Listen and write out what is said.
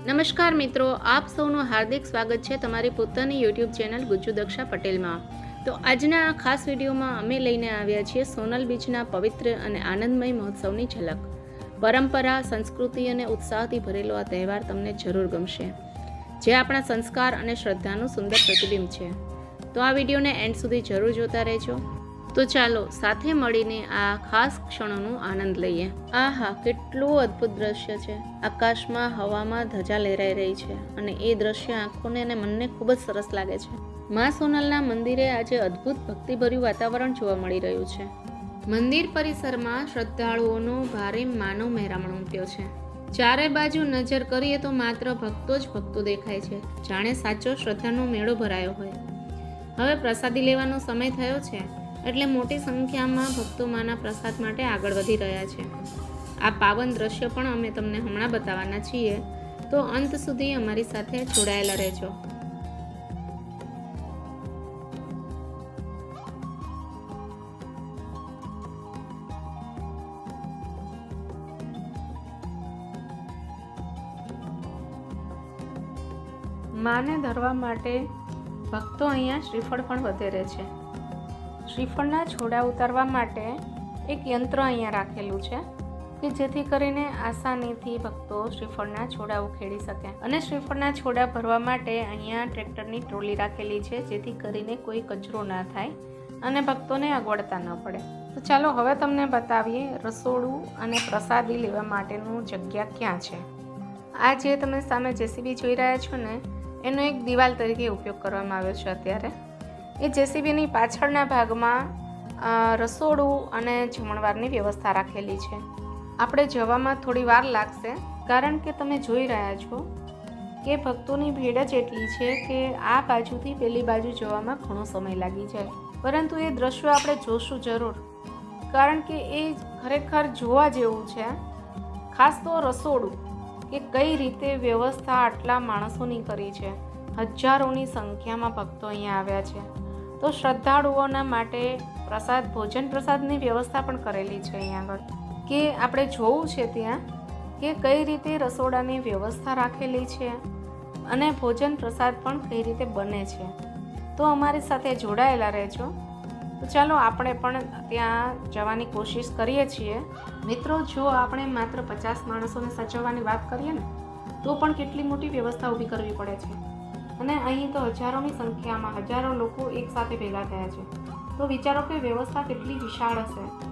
નમસ્કાર મિત્રો, આપ સૌનું હાર્દિક સ્વાગત છે તમારી પોતાની યુટ્યુબ ચેનલ ગુજ્જુ દક્ષા પટેલમાં। તો આજના આ ખાસ વિડીયોમાં અમે લઈને આવ્યા છીએ સોનલ બીચના પવિત્ર અને આનંદમય મહોત્સવની ઝલક। પરંપરા, સંસ્કૃતિ અને ઉત્સાહથી ભરેલો આ તહેવાર તમને જરૂર ગમશે, જે આપણા સંસ્કાર અને શ્રદ્ધાનું સુંદર પ્રતિબિંબ છે। તો આ વિડીયોને એન્ડ સુધી જરૂર જોતા રહેજો। તો ચાલો સાથે મળીને આ ખાસ ક્ષણોનો આનંદ લઈએ। આહા, કેટલું અદ્ભુત દ્રશ્ય છે! આકાશમાં, હવામાં ધજા લહેરાઈ રહી છે અને એ દ્રશ્ય આંખોને અને મનને ખૂબ જ સરસ લાગે છે। મા સોનલના મંદિરે આજે અદ્ભુત ભક્તિભર્યું વાતાવરણ જોવા મળી રહ્યું છે। મંદિર પરિસરમાં શ્રદ્ધાળુઓનો ભારે માનવ મહેરામણ ઉમટ્યો છે। ચારે બાજુ નજર કરીએ તો માત્ર ભક્તો જ ભક્તો દેખાય છે, જાણે સાચો શ્રદ્ધાનો મેળો ભરાયો હોય। હવે પ્રસાદી લેવાનો સમય થયો છે, એટલે મોટી સંખ્યામાં ભક્તો માના પ્રસાદ માટે આગળ વધી રહ્યા છે। આ પાવન દ્રશ્ય પણ અમે તમને હમણાં બતાવવાના છીએ, તો અંત સુધી અમારી સાથે જોડાયેલા રહેજો। માને ધરવા માટે ભક્તો અહીંયા શ્રીફળ પણ વધેરે છે। શ્રીફળના છોડા ઉતારવા માટે એક યંત્ર અહીંયા રાખેલું છે કે જેથી કરીને આસાનીથી ભક્તો શ્રીફળના છોડા ઉખેડી શકે। અને શ્રીફળના છોડા ભરવા માટે અહીંયા ટ્રેક્ટરની ટ્રોલી રાખેલી છે, જેથી કરીને કોઈ કચરો ના થાય અને ભક્તોને અગવડતા ન પડે। તો ચાલો હવે તમને બતાવીએ રસોડું અને પ્રસાદી લેવા માટેનું જગ્યા ક્યાં છે। આ જે તમે સામે જેસીબી જોઈ રહ્યા છો ને, એનો એક દિવાલ તરીકે ઉપયોગ કરવામાં આવ્યો છે અત્યારે। એ જેસીબીની પાછળના ભાગમાં રસોડું અને જમણવારની વ્યવસ્થા રાખેલી છે। આપણે જવામાં થોડી વાર લાગશે, કારણ કે તમે જોઈ રહ્યા છો કે ભક્તોની ભીડ જ એટલી છે કે આ બાજુથી પેલી બાજુ જવામાં ઘણો સમય લાગી જાય। પરંતુ એ દ્રશ્યો આપણે જોશું જરૂર, કારણ કે એ ખરેખર જોવા જેવું છે। ખાસ તો રસોડું, કે કઈ રીતે વ્યવસ્થા આટલા માણસોની કરી છે। હજારોની સંખ્યામાં ભક્તો અહીંયા આવ્યા છે। તો શ્રદ્ધાળુઓના માટે ભોજન પ્રસાદની વ્યવસ્થા પણ કરેલી છે અહીંયા આગળ, કે આપણે જોવું છે ત્યાં કે કઈ રીતે રસોડાની વ્યવસ્થા રાખેલી છે અને ભોજન પ્રસાદ પણ કઈ રીતે બને છે। તો અમારી સાથે જોડાયેલા રહેજો। તો ચાલો આપણે પણ ત્યાં જવાની કોશિશ કરીએ છીએ। મિત્રો, જો આપણે માત્ર 50 માણસોને સાચવવાની વાત કરીએ ને, તો પણ કેટલી મોટી વ્યવસ્થા ઊભી કરવી પડે છે। અને અહીં તો હજારોની સંખ્યામાં હજારો લોકો એક સાથે ભેગા થયા છે। તો વિચારો કે વ્યવસ્થા કેટલી વિશાળ હશે।